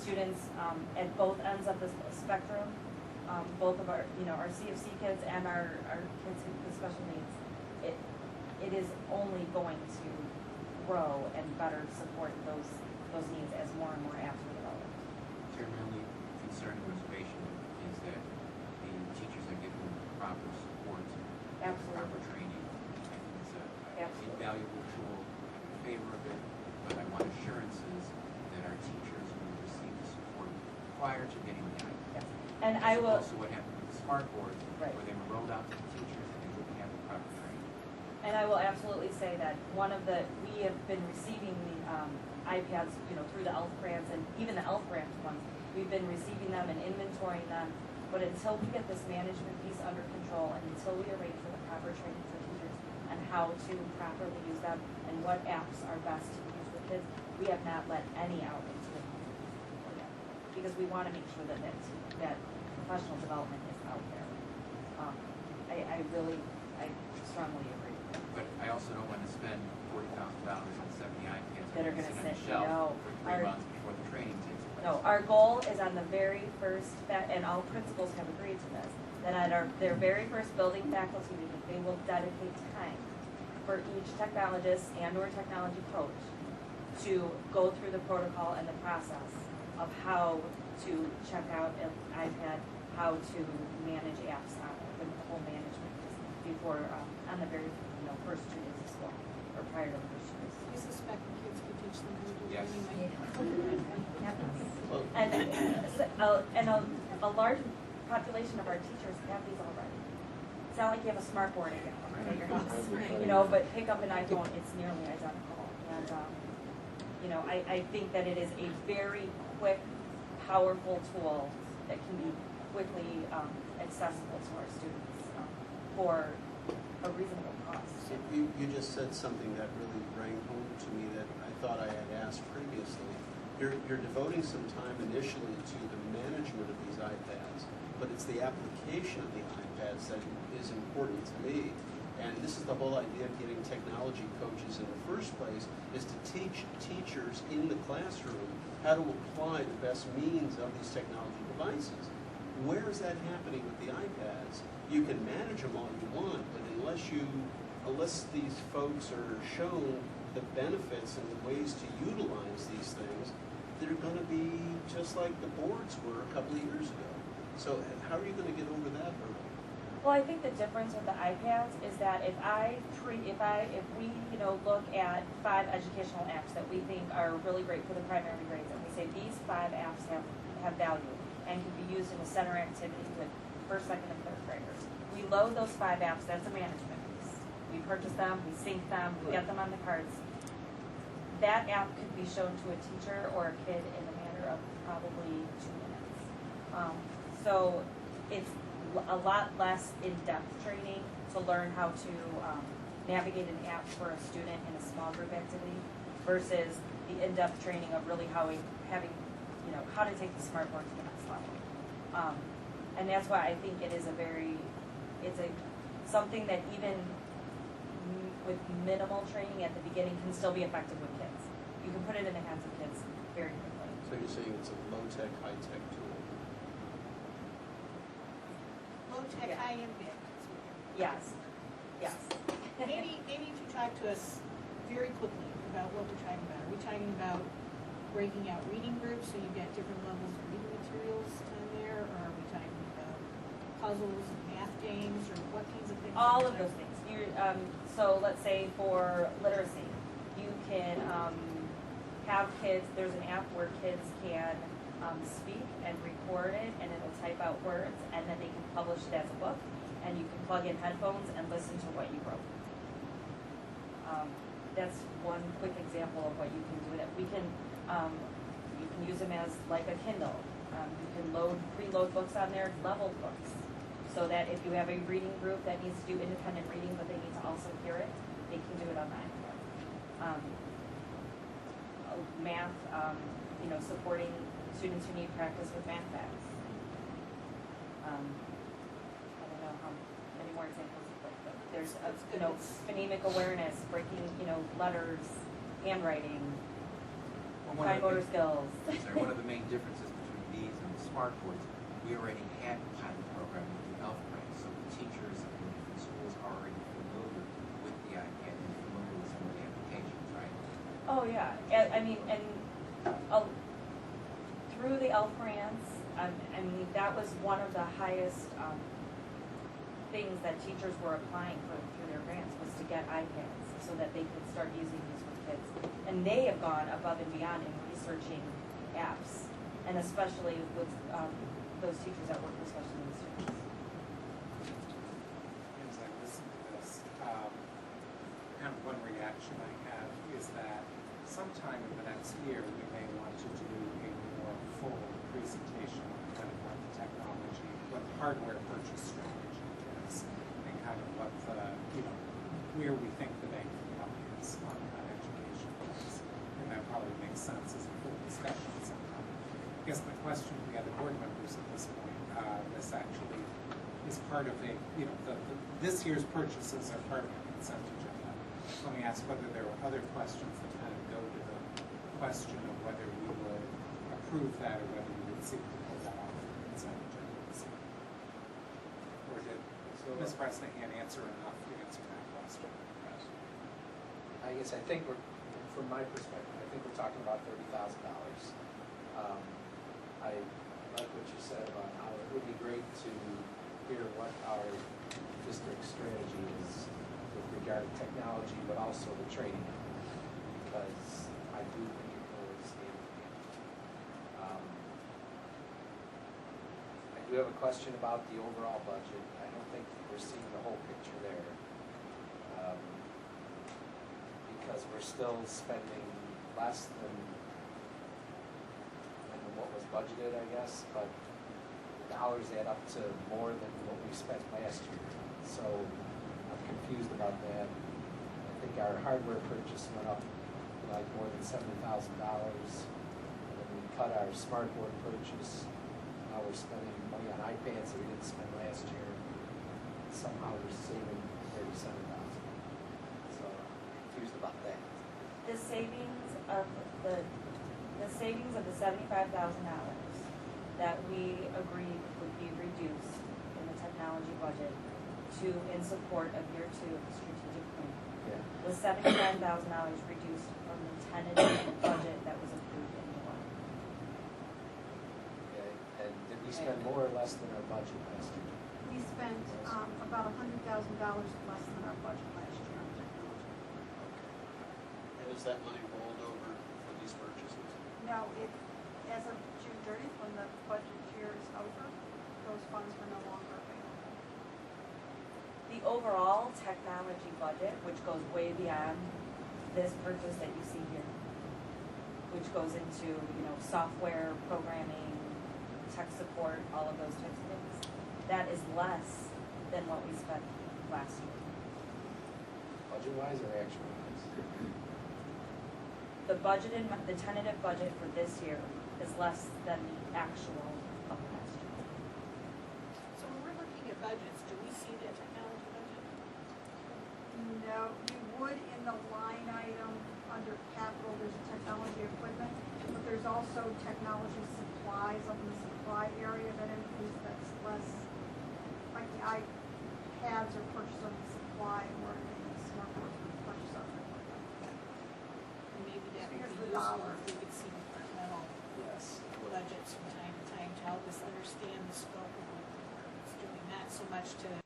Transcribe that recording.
students at both ends of the spectrum, both of our, our CFC kids and our kids with special needs, it is only going to grow and better support those needs as more and more apps are developed. Chair, my only concern and reservation is that the teachers are given proper support, proper training. I think it's a invaluable tool. I'm in favor of it, but I want assurances that our teachers will receive the support prior to getting the iPad. Yes. And I will. Also, what happened with the smart boards, right, where they were rolled out to the teachers and they didn't have the proper training. And I will absolutely say that we have been receiving the iPads, through the ELF grants and even the ELF grant ones. We've been receiving them and inventorying them, but until we get this management piece under control and until we arrange for the proper training for teachers and how to properly use them and what apps are best to use with kids, we have not let any out into the community yet, because we want to make sure that professional development is out there. I strongly agree. But I also don't want to spend $40,000 on 70 iPads that are going to sit on the shelf for 3 months before the training takes place. No, our goal is on the very first, and all principals have agreed to this, that at their very first building faculty meeting, they will dedicate time for each technologist and/or technology coach to go through the protocol and the process of how to check out an iPad, how to manage apps on it, the whole management before on the very first 2 days of school or prior to the first 2 days. I suspect the kids could teach them how to do it Yes. anyway. And a large population of our teachers have these already. It's not like you have a smart board at your house, but pick up an iPhone, it's nearly identical. And I think that it is a very quick, powerful tool that can be quickly accessible to our students for a reasonable cost. So you just said something that really rang home to me that I thought I had asked previously. You're devoting some time initially to the management of these iPads, but it's the application of the iPads that is important to me. And this is the whole idea of getting technology coaches in the first place, is to teach teachers in the classroom how to apply the best means of these technology devices. Where is that happening with the iPads? You can manage them all you want, but unless these folks are shown the benefits and the ways to utilize these things, they're going to be just like the boards were a couple of years ago. So how are you going to get over that hurdle? Well, I think the difference with the iPads is that if we look at 5 educational apps that we think are really great for the primary grades, and we say these 5 apps have value and can be used in a center activity with first, second, and third graders. We load those 5 apps. That's a management piece. We purchase them, we sync them, we get them on the cards. That app could be shown to a teacher or a kid in a matter of probably 2 minutes. So it's a lot less in-depth training to learn how to navigate an app for a student in a small group activity versus the in-depth training of really how to take the smart board to the next level. And that's why I think it is something that even with minimal training at the beginning can still be effective with kids. You can put it in the hands of kids very quickly. So you're saying it's a low-tech, high-tech tool? Low-tech, Yeah. high impact. Yes. Maybe to talk to us very quickly about what we're talking about. Are we talking about breaking out reading groups so you've got different levels of reading materials on there, or are we talking about puzzles and math games, or what kinds of things? All of those things. So let's say for literacy, you can have kids, there's an app where kids can speak and record it, and it'll type out words, and then they can publish it as a book, and you can plug in headphones and listen to what you wrote. That's one quick example of what you can do with it. You can use them as like a Kindle. You can preload books on there, leveled books, so that if you have a reading group that needs to do independent reading, but they need to also hear it, they can do it on the iPad. Math, supporting students who need practice with math facts. I don't know how many more examples, but there's phonemic awareness, breaking letters, handwriting. one fine of the motor big- skills. Sorry, one of the main differences between these and the smart boards, we already had a pilot program with the ELF grant, so the teachers in different schools are already familiar with the iPad and familiar with some of the applications, right? Oh, yeah, I mean, and through the ELF grants, I mean, that was one of the highest things that teachers were applying for through their grants, was to get iPads so that they could start using these with kids. And they have gone above and beyond in researching apps, and especially with those teachers that work with special needs students. As I listen to this, kind of one reaction I have is that sometime in the next year, we may want to do a more full presentation on kind of what the technology, what the hardware purchase strategy is, and kind of what the, where we think the bang for the buck is on that education piece. And that probably makes sense as a full discussion sometime. I guess my question to the other board members at this point, this actually is part of a, this year's purchases are part of a consent agenda. Let me ask whether there are other questions that kind of go to the question of whether we would approve that or whether we would seek to pull that off the consent agenda. Or did Ms. Bresnahan answer enough to answer that question? I guess from my perspective, I think we're talking about $30,000. I like what you said about how it would be great to hear what our district strategy is with regard to technology, but also the training, because I do think it goes hand in hand. I do have a question about the overall budget. I don't think we're seeing the whole picture there. Because we're still spending less than what was budgeted, I guess, but the dollars add up to more than what we spent last year. So I'm confused about that. I think our hardware purchase went up like more than $70,000. And then we cut our smart board purchase. Now we're spending money on iPads that we didn't spend last year. Somehow we're saving $37,000. So I'm confused about that. The savings of the $75,000 that we agreed would be reduced in the technology budget in support of year 2 of the strategic plan. Yeah. Was $75,000 reduced from the tentative budget that was approved in July. Okay. And did we spend more or less than our budget last year? We spent about $100,000 less than our budget last year on technology. And is that money rolled over for these purchases? Now, as of June 30th, when the budget year is over, those funds were no longer available. The overall technology budget, which goes way beyond this purchase that you see here, which goes into, software, programming, tech support, all of those types of things, that is less than what we spent last year. Budget-wise or actual-wise? The tentative budget for this year is less than the actual of last year. So when we're looking at budgets, do we see the technology budget? No, you would in the line item under capital, there's technology equipment, but there's also technology supplies up in the supply area that increase, that's less, like the iPads are purchased on the supply, where the smart boards are purchased on the equipment. And maybe that would Here's be the useful dollar. if we could see departmental Yes. budgets from time to time to help us understand the scope of what the department's doing, not so much to